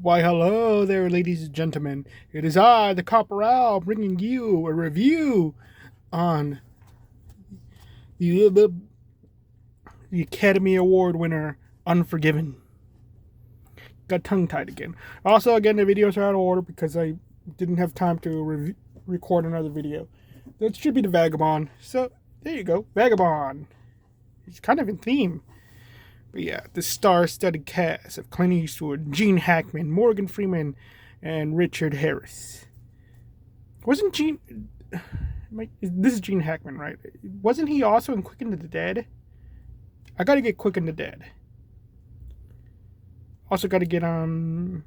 Why, hello there, ladies and gentlemen. It is I, the Corporal, bringing you a review on the, the Academy Award winner, Unforgiven. Got tongue-tied again. Also, again, the videos are out of order because I didn't have time to record another video. That should be the Vagabond. So, there you go. Vagabond. It's kind of in theme. But yeah, the star-studded cast of Clint Eastwood, Gene Hackman, Morgan Freeman, and Richard Harris. Wasn't Gene... This is Gene Hackman, right? Wasn't he also in Quick and the Dead? I gotta get Quick and the Dead. Also gotta get some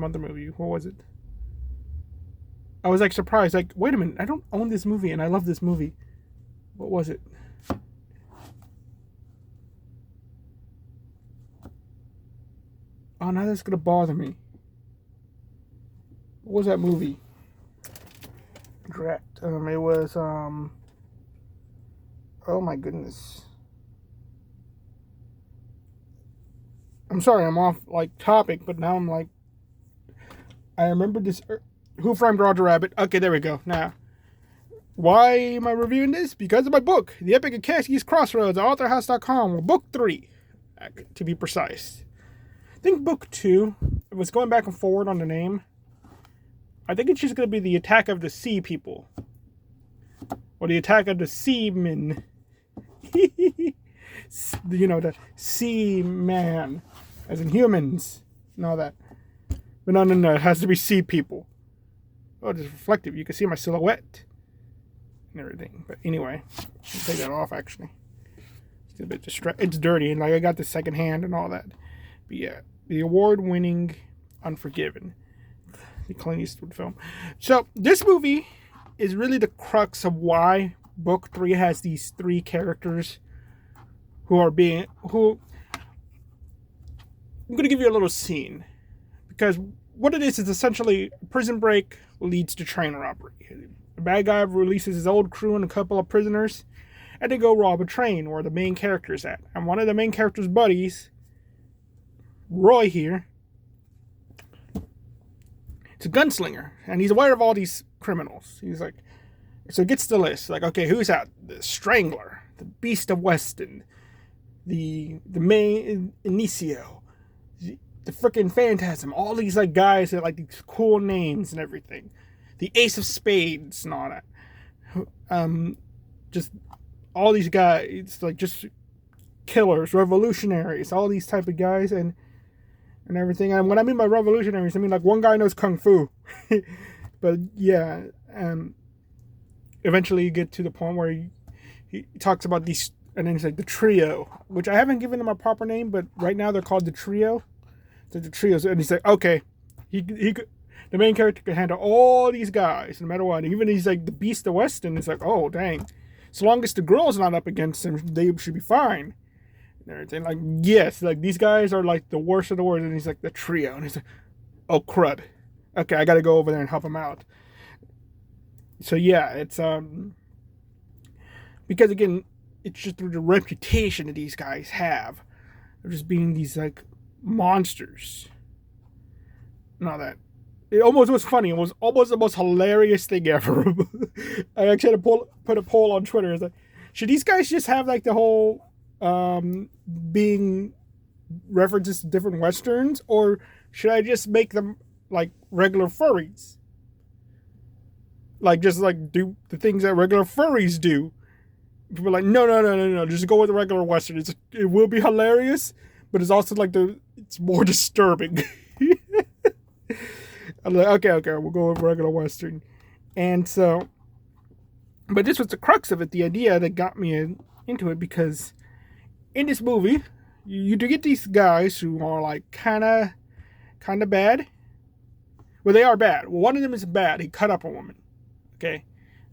other movie. What was it? I was like surprised. Like, wait a minute, I don't own this movie and I love this movie. What was it? Oh, now that's gonna bother me. What was that movie? Drat. It was oh my goodness. I'm sorry, I'm off like topic, but now I'm like, I remember this. Who Framed Roger Rabbit? Okay, there we go. Now, why am I reviewing this? Because of my book, The Epic of Caskey's Crossroads, authorhouse.com, book 3, to be precise. I think book 2, it was going back and forward on the name. I think it's just going to be the Attack of the Sea People. Or the Attack of the Seamen. You know, the Sea Man. As in humans. And all that. But no, it has to be sea people. Oh, it's reflective. You can see my silhouette. And everything. But anyway, I'll take that off actually. It's a bit it's dirty. And like I got the second hand and all that. But yeah. The award-winning Unforgiven. The Clint Eastwood film. So this movie is really the crux of why book 3 has these 3 characters who I'm going to give you a little scene, because what it is essentially prison break leads to train robbery. The bad guy releases his old crew and a couple of prisoners, and they go rob a train where the main character is at. And one of the main character's buddies, Roy here, it's a gunslinger, and he's aware of all these criminals. He's like, so he gets the list. Like, okay, who's out? The Strangler, the Beast of Weston, the main Inicio, the frickin' Phantasm. All these like guys that like these cool names and everything. The Ace of Spades and all that. Just all these guys, like just killers, revolutionaries, all these type of guys and everything. And when I mean by revolutionaries, I mean like one guy knows kung fu. But yeah, eventually you get to the point where he talks about these, and then he's like the trio, which I haven't given them a proper name, but right now they're called the trio. So the trios, and he's like, okay, he could, the main character can handle all these guys no matter what. Even he's like the Beast of Weston. It's like, oh dang, as long as the girl's not up against him, they should be fine. And everything, like, yes, like these guys are like the worst of the worst. And he's like the trio, and he's like, oh crud, okay, I gotta go over there and help him out. So yeah, it's because again, it's just the reputation that these guys have of just being these like monsters and all that. It almost was funny. It was almost the most hilarious thing ever. I actually had to put a poll on Twitter. It's like, should these guys just have like the whole being references to different westerns, or should I just make them like regular furries? Like just like do the things that regular furries do. People are like, no, just go with the regular western. It will be hilarious, but it's also like it's more disturbing. I'm like, okay, we'll go with regular western. And so, but this was the crux of it, the idea that got me into it, because in this movie, you do get these guys who are like kind of bad. Well, they are bad. Well, one of them is bad. He cut up a woman. Okay,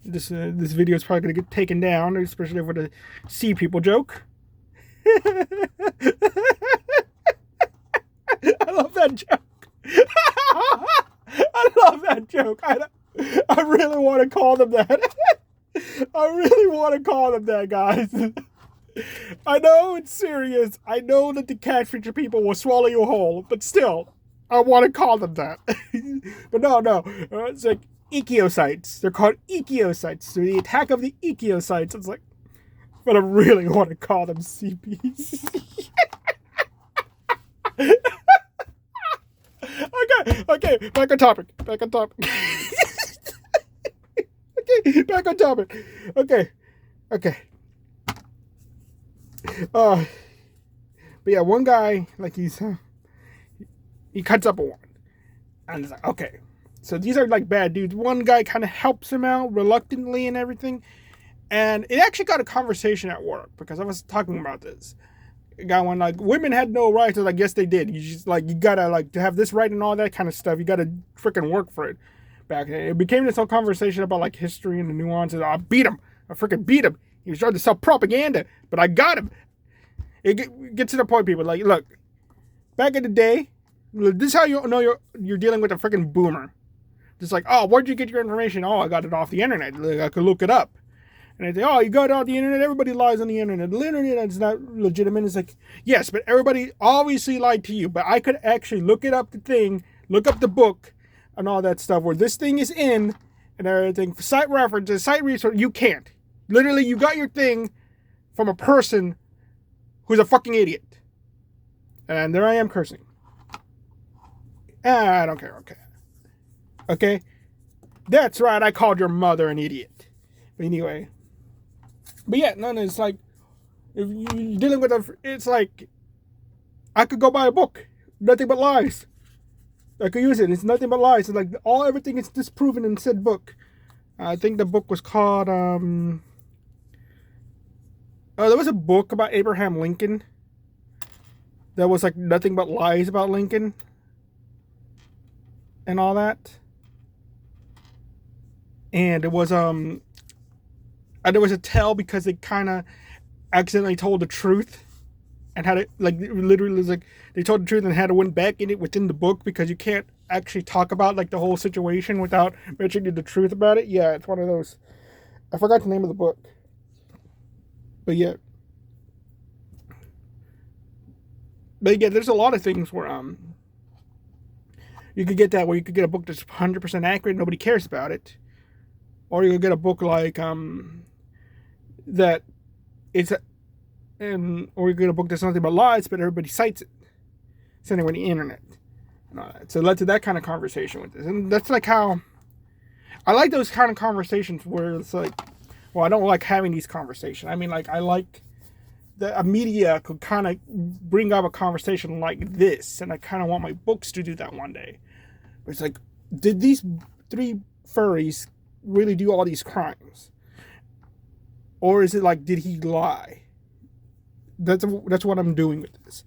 this video is probably gonna get taken down, especially for the sea people joke. I love that joke. I love that joke. I really want to call them that. I really want to call them that, guys. I know it's serious. I know that the cat feature people will swallow you whole, but still, I want to call them that. But no. It's like echinocytes. They're called echinocytes. So the attack of the echinocytes. It's like, but I really want to call them CPs. Okay, back on topic. Okay, back on topic. Okay. But yeah, one guy, like he cuts up a one. And it's like, okay. So these are like bad dudes. One guy kind of helps him out reluctantly and everything. And it actually got a conversation at work because I was talking about this. A guy went like, women had no rights. I was like, yes, they did. You just like, you gotta like to have this right and all that kind of stuff. You gotta freaking work for it. Back then, it became this whole conversation about like history and the nuances. I beat him. I freaking beat him. He was trying to sell propaganda, but I got him. It gets to the point, people. Like, look, back in the day, this is how you know you're dealing with a freaking boomer. Just like, oh, where'd you get your information? Oh, I got it off the internet. Like, I could look it up. And I say, oh, you got it off the internet? Everybody lies on the internet. The internet is not legitimate. It's like, yes, but everybody obviously lied to you. But I could actually look it up, look up the book, and all that stuff where this thing is in and everything. Site references, site resource, you can't. Literally, you got your thing from a person who's a fucking idiot. And there I am cursing. I don't care, okay? That's right, I called your mother an idiot. But anyway. But yeah, no, it's like, if you're dealing with it's like, I could go buy a book. Nothing but lies. I could use it. It's nothing but lies. It's like, everything is disproven in said book. I think the book was called, there was a book about Abraham Lincoln. That was like nothing but lies about Lincoln. And all that. And it was, and there was a tell because they kind of accidentally told the truth. And had it, like, literally, like, they told the truth and had to went back in it within the book because you can't actually talk about, like, the whole situation without mentioning the truth about it. Yeah, it's one of those. I forgot the name of the book. But yeah. There's a lot of things where, you could get that where you could get a book that's 100% accurate, nobody cares about it. Or you could get a book like, that it's or you get a book that's nothing but lies, but everybody cites it. It's anywhere on the internet. And all that. So it led to that kind of conversation with this. And that's like how I like those kind of conversations where it's like, well, I don't like having these conversations. I mean, like, I like that a media could kind of bring up a conversation like this. And I kind of want my books to do that one day. It's like, did these 3 furries really do all these crimes? Or is it like, did he lie? That's what I'm doing with this.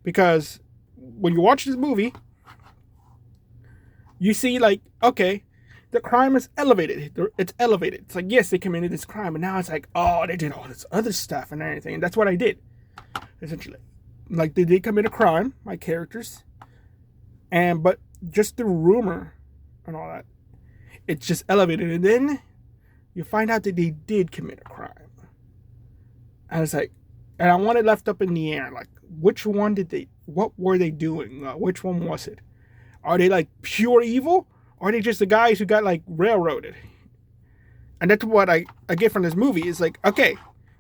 Because when you watch this movie, you see like, okay, the crime is elevated. It's elevated. It's like, yes, they committed this crime. And now it's like, oh, they did all this other stuff and everything. And that's what I did, essentially. Like, they did commit a crime, my characters. But just the rumor and all that, it's just elevated. And then you find out that they did commit a crime. And it's like, and I want it left up in the air. Like, which one what were they doing? Which one was it? Are they like pure evil? Or are they just the guys who got like railroaded? And that's what I get from this movie. Is like, okay,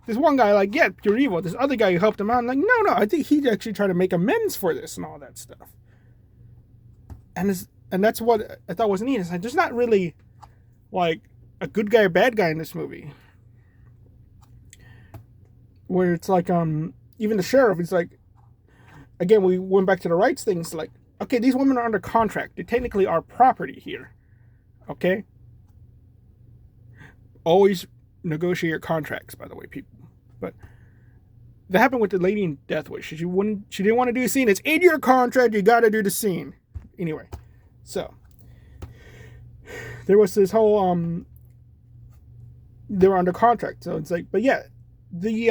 this one guy like, yeah, pure evil. This other guy who helped him out, I'm like, no, I think he actually tried to make amends for this and all that stuff. And that's what I thought was neat. It's like, there's not really like a good guy or bad guy in this movie. Where it's like, even the sheriff is like, again, we went back to the rights things. Like, okay, these women are under contract. They technically are property here. Okay? Always negotiate your contracts, by the way, people. But that happened with the lady in Death Wish. She didn't want to do a scene. It's in your contract. You got to do the scene. Anyway, so there was this whole they were under contract. So it's like, but yeah, the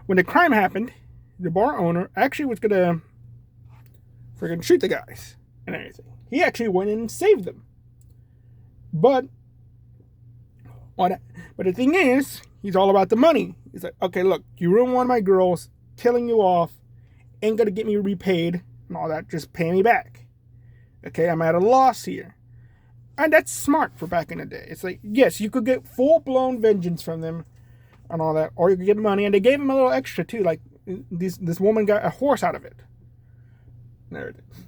when the crime happened, the bar owner actually was gonna freaking shoot the guys and everything. He actually went in and saved them. But the thing is, he's all about the money. He's like, okay, look, you ruined one of my girls, killing you off, ain't gonna get me repaid, and all that. Just pay me back. Okay, I'm at a loss here. And that's smart for back in the day. It's like, yes, you could get full-blown vengeance from them and all that, or you could get money. And they gave him a little extra, too. Like, this woman got a horse out of it. There it is.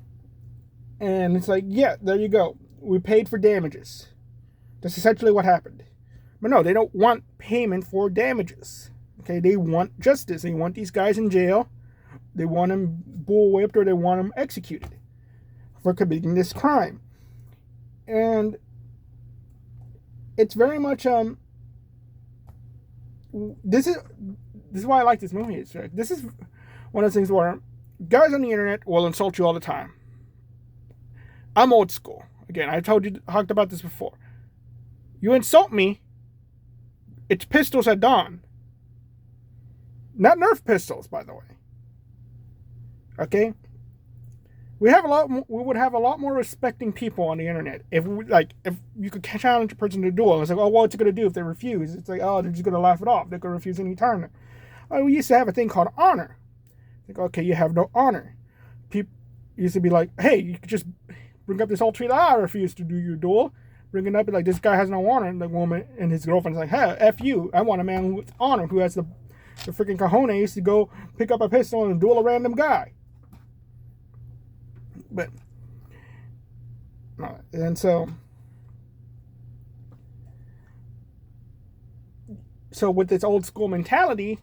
And it's like, yeah, there you go. We paid for damages. That's essentially what happened. But no, they don't want payment for damages. Okay, they want justice. They want these guys in jail. They want them bull-whipped, or they want them executed for committing this crime. And it's very much this is why I like this movie. It's like, this is one of those things where guys on the internet will insult you all the time. I'm old school. Again, I talked about this before. You insult me, it's pistols at dawn. Not Nerf pistols, by the way. Okay? We would have a lot more respecting people on the internet if you could challenge a person to a duel. It's like, oh, what's it going to do if they refuse? It's like, oh, they're just going to laugh it off. They're going to refuse any time. Oh, we used to have a thing called honor. Like, okay, you have no honor. People used to be like, hey, you could just bring up this whole tweet. I refuse to do your duel. Bring it up, like, this guy has no honor. And the woman and his girlfriend's like, hey, F you. I want a man with honor who has the freaking cojones to go pick up a pistol and duel a random guy. But, and so with this old school mentality,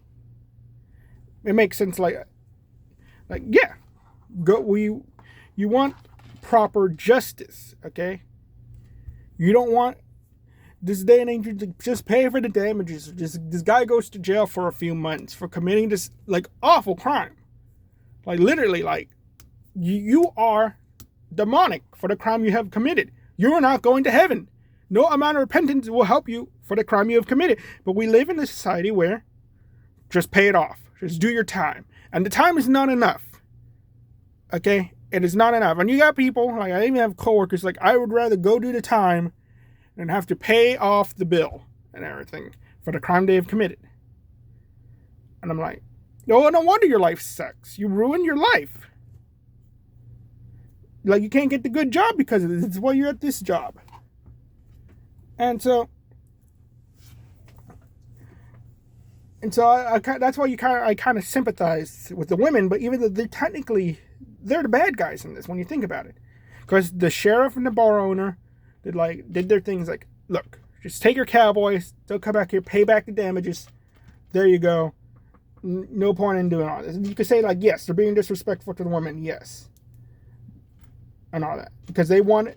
it makes sense. Like, yeah, you want proper justice, okay? You don't want this day and age to just pay for the damages. This guy goes to jail for a few months for committing this, like, awful crime. Like, literally, like, you are demonic for the crime you have committed. You are not going to heaven. No amount of repentance will help you for the crime you have committed. But we live in a society where just pay it off. Just do your time. And the time is not enough. Okay? It is not enough. And you got people, like, I even have coworkers, like, I would rather go do the time than have to pay off the bill and everything for the crime they have committed. And I'm like, no wonder your life sucks. You ruined your life. Like, you can't get the good job because of this. It's why you're at this job. And so that's why I kind of sympathize with the women, but even though they're the bad guys in this when you think about it. Because the sheriff and the bar owner did their things like, look, just take your cowboys, they'll come back here, pay back the damages. There you go. No point in doing all this. And you could say, like, yes, they're being disrespectful to the women, yes. And all that. Because they want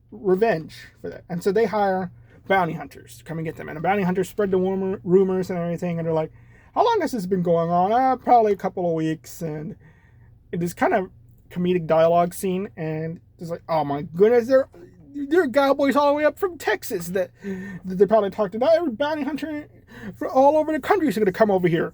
revenge for that. And so they hire bounty hunters to come and get them. And the bounty hunters spread the rumors and everything. And they're like, how long has this been going on? Probably a couple of weeks. And it is kind of comedic dialogue scene. And it's like, oh my goodness, there are cowboys all the way up from Texas that they probably talked about. Every bounty hunter for all over the country is going to come over here.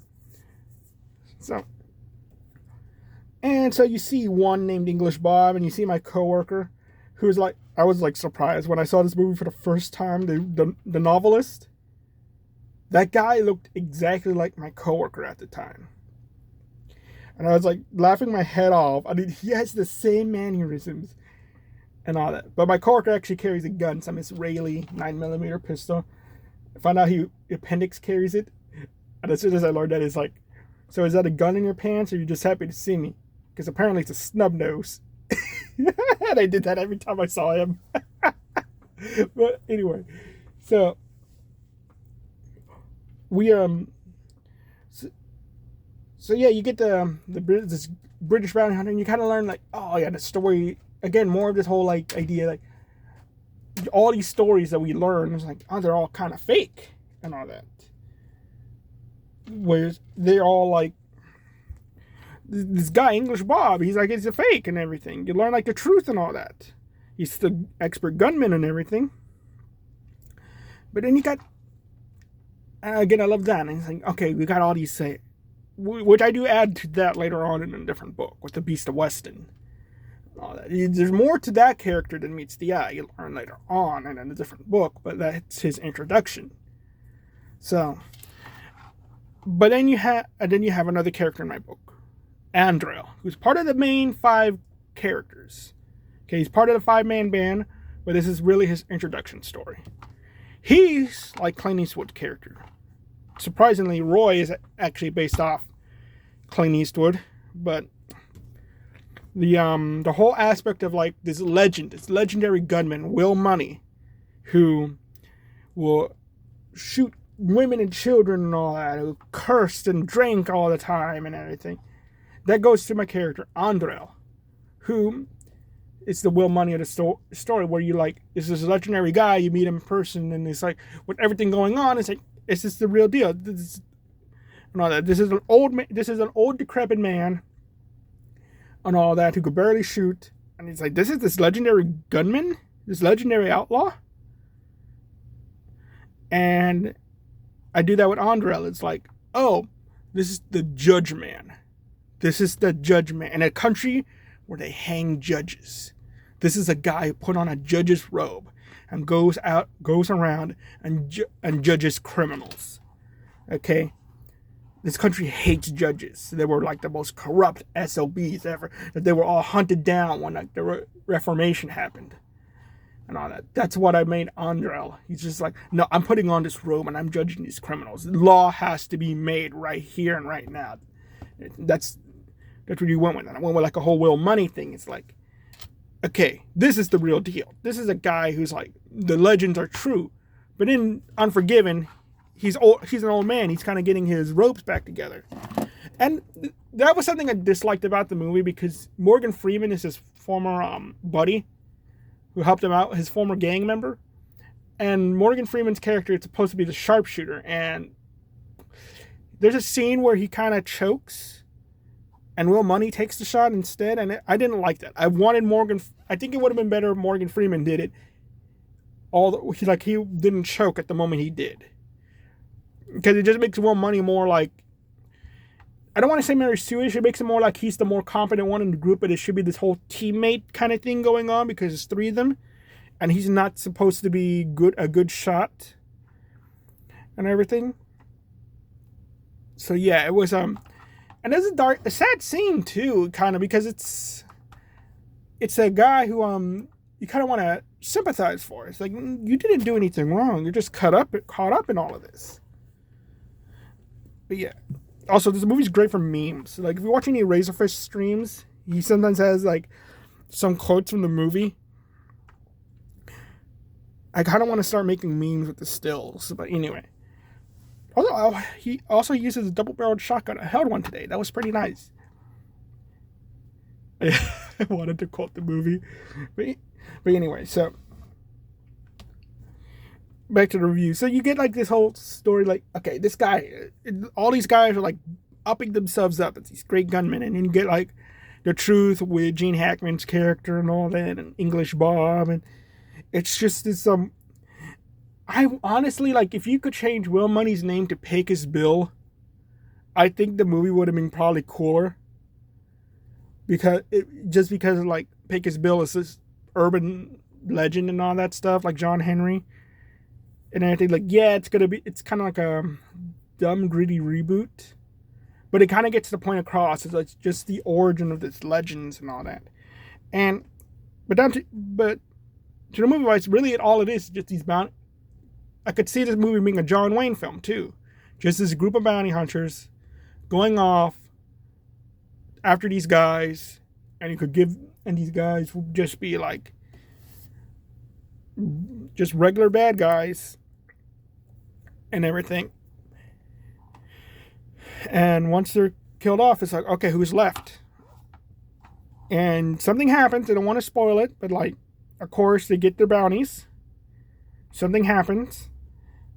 And so you see one named English Bob, and you see my coworker, who's like, I was like surprised when I saw this movie for the first time. The novelist, that guy looked exactly like my coworker at the time, and I was like laughing my head off. I mean, he has the same mannerisms and all that. But my coworker actually carries a gun, some Israeli 9mm pistol. I found out he appendix carries it, and as soon as I learned that, it's like, so is that a gun in your pants, or are you just happy to see me? Because apparently it's a snub nose. And I did that every time I saw him. But anyway, so we so yeah, you get this British bounty hunter, and you kind of learn, like, oh yeah, the story again, more of this whole, like, idea, like, all these stories that we learn is like, oh, they're all kind of fake and all that. Whereas they're all like, this guy, English Bob, he's like, it's a fake and everything. You learn, like, the truth and all that. He's the expert gunman and everything. But then you got, again, I love that. And it's like, okay, we got all these, which I do add to that later on in a different book with the Beast of Weston. All that. There's more to that character than meets the eye. You'll learn later on in a different book, but that's his introduction. So, but then you have another character in my book. Andrel, who's part of the main 5 characters. Okay, he's part of the 5-man band, but this is really his introduction story. He's like Clint Eastwood's character. Surprisingly, Roy is actually based off Clint Eastwood, but the whole aspect of like this legendary gunman, Will Money, who will shoot women and children and all that, who cursed and drank all the time and everything. That goes to my character, Andrel, who is the Will Money of the story, where you like, is this legendary guy, you meet him in person, and it's like, with everything going on, it's like, is this the real deal? This is an old decrepit man and all that, who could barely shoot, and he's like, this legendary gunman? This legendary outlaw? And I do that with Andrel. It's like, oh, this is the judge man. This is the judge man. In a country where they hang judges. This is a guy who put on a judge's robe and goes around and judges criminals. Okay? This country hates judges. They were like the most corrupt SOBs ever. That they were all hunted down when like the Reformation happened. And all that. That's what I made Andrel. He's just like, no, I'm putting on this robe and I'm judging these criminals. The law has to be made right here and right now. That's what you went with. And I went with like a whole Will Money thing. It's like, okay, this is the real deal. This is a guy who's like, the legends are true. But in Unforgiven, he's an old man. He's kind of getting his ropes back together. And that was something I disliked about the movie, because Morgan Freeman is his former buddy who helped him out, his former gang member. And Morgan Freeman's character is supposed to be the sharpshooter. And there's a scene where he kind of chokes and Will Money takes the shot instead. And I didn't like that. I think it would have been better if Morgan Freeman did it. He didn't choke at the moment he did. Because it just makes Will Money more like, I don't want to say Mary Sue-ish. It makes it more like he's the more competent one in the group, but it should be this whole teammate kind of thing going on, because there's 3 of them, and he's not supposed to be a good shot and everything. So yeah, it was and there's a sad scene too, kind of, because it's a guy who you kind of want to sympathize for. It's like, you didn't do anything wrong. You're just caught up in all of this. But yeah. Also, this movie's great for memes. Like, if you're watching any Razorfish streams, he sometimes has, like, some quotes from the movie. I kind of want to start making memes with the stills. But anyway. He also uses a double-barreled shotgun. I held one today. That was pretty nice. I wanted to quote the movie. But anyway, so back to the review. So you get like this whole story, like, okay, this guy, all these guys are like upping themselves up as these great gunmen, and then you get like the truth with Gene Hackman's character and all that, and English Bob, and it's just this I honestly, like, if you could change Will Money's name to Pecos Bill, I think the movie would have been probably cooler, because like Pecos Bill is this urban legend and all that stuff, like John Henry and everything. Like, yeah, it's kind of like a dumb, gritty reboot, but it kind of gets the point across. It's like just the origin of this legends and all that. But to the movie wise, really all it is just these I could see this movie being a John Wayne film too. Just this group of bounty hunters going off after these guys, and these guys would just be like just regular bad guys and everything. And once they're killed off, it's like, okay, who's left? And something happens. I don't want to spoil it, but like, of course, they get their bounties. Something happens,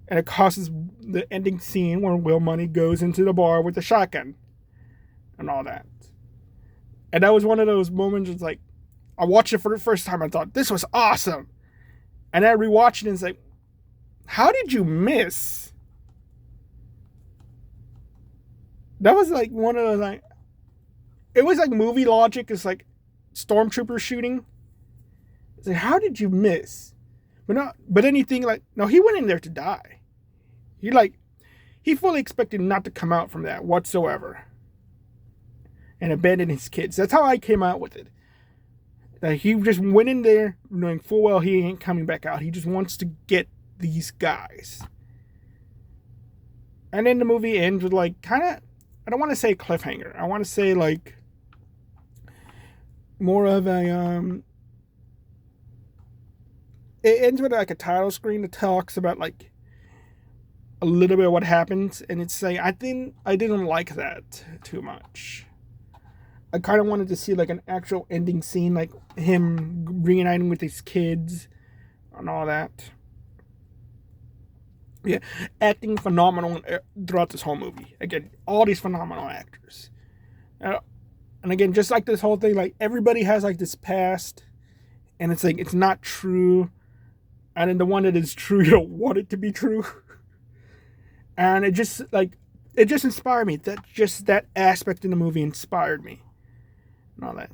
and it causes the ending scene where Will Money goes into the bar with the shotgun and all that. And that was one of those moments. It's like, I watched it for the first time. I thought, this was awesome. And I rewatched it and it's like, how did you miss? That was like one of those, like, it was like movie logic. It's like stormtrooper shooting. It's like, how did you miss? But then you think like, no, he went in there to die. He fully expected not to come out from that whatsoever. and abandon his kids. That's how I came out with it. Like, he just went in there knowing full well he ain't coming back out. He just wants to get these guys. And then the movie ends with, like, kind of, I don't want to say cliffhanger. I want to say, like, more of a, it ends with, like, a title screen that talks about, like, a little bit of what happens. And it's like, I didn't like that too much. I kind of wanted to see, like, an actual ending scene, like him reuniting with his kids and all that. Yeah, acting phenomenal throughout this whole movie. Again, all these phenomenal actors. And again, just like this whole thing, like, everybody has, like, this past, and it's like, it's not true. And then the one that is true, you don't want it to be true. And it just inspired me. That aspect in the movie inspired me. And all that.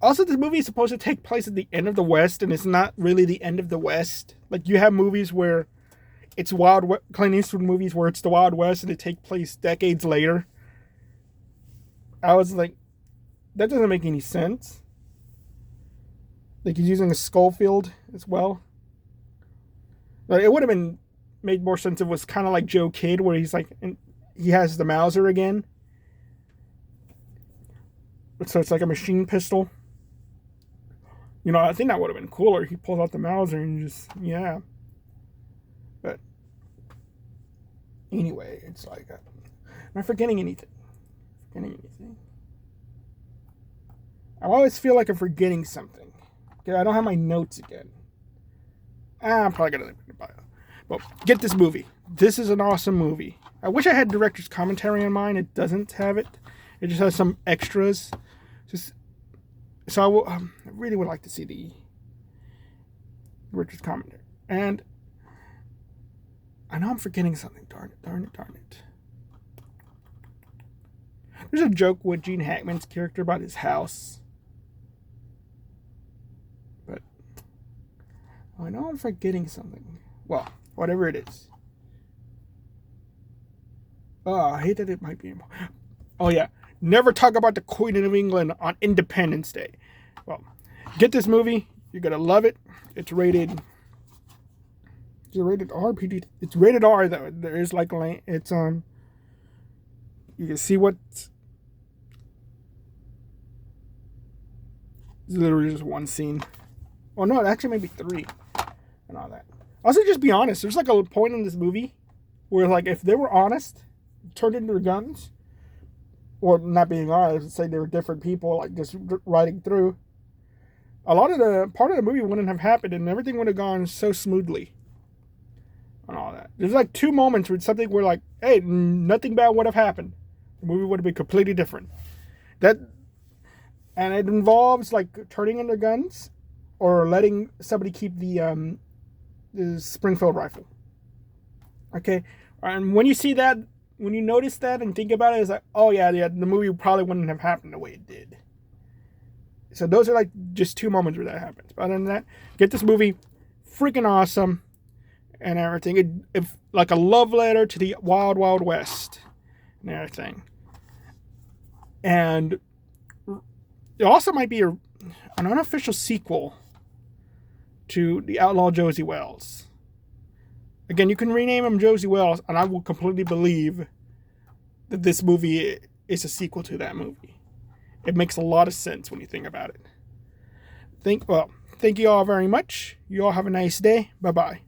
Also, this movie is supposed to take place at the end of the West, and it's not really the end of the West. Like, you have movies where it's Clint Eastwood movies where it's the Wild West and it takes place decades later. I was like, that doesn't make any sense. Like, he's using a Schofield as well. Like, it would have been made more sense if it was kind of like Joe Kidd, where he's like, he has the Mauser again. So it's like a machine pistol. You know, I think that would have been cooler. He pulls out the Mauser and just, yeah. But anyway, it's like, am I forgetting anything? I always feel like I'm forgetting something. Okay, I don't have my notes again. I'm probably gonna leave it in the bio. But get this movie. This is an awesome movie. I wish I had director's commentary on mine. It doesn't have it. It just has some extras. So I really would like to see the director's commentary. And I know I'm forgetting something. Darn it. There's a joke with Gene Hackman's character about his house. But I know I'm forgetting something. Well, whatever it is. Oh, I hate that it might be. Oh, yeah. Never talk about the Queen of England on Independence Day. Well, get this movie. You're going to love it. It's rated... Is it rated R? PG? It's rated R, though. There is, like, it's, you can see what... It's literally just one scene. Oh, no, it actually may be 3. And all that. Also, just be honest. There's, like, a point in this movie where, like, if they were honest, turned into their guns... Or not being honest, say they were different people, like, just riding through. A lot of the part of the movie wouldn't have happened, and everything would have gone so smoothly. And all that. There's like 2 moments where something where, like, hey, nothing bad would have happened. The movie would have been completely different. And it involves, like, turning in their guns or letting somebody keep the Springfield rifle. Okay, and when you see that. When you notice that and think about it, it's like, oh, yeah, the movie probably wouldn't have happened the way it did. So those are, like, just 2 moments where that happens. But other than that, get this movie. Freaking awesome. And everything. It's like a love letter to the Wild, Wild West. And everything. And it also might be an unofficial sequel to The Outlaw Josie Wells. Again, you can rename him Josie Wells, and I will completely believe that this movie is a sequel to that movie. It makes a lot of sense when you think about it. Thank you all very much. You all have a nice day. Bye-bye.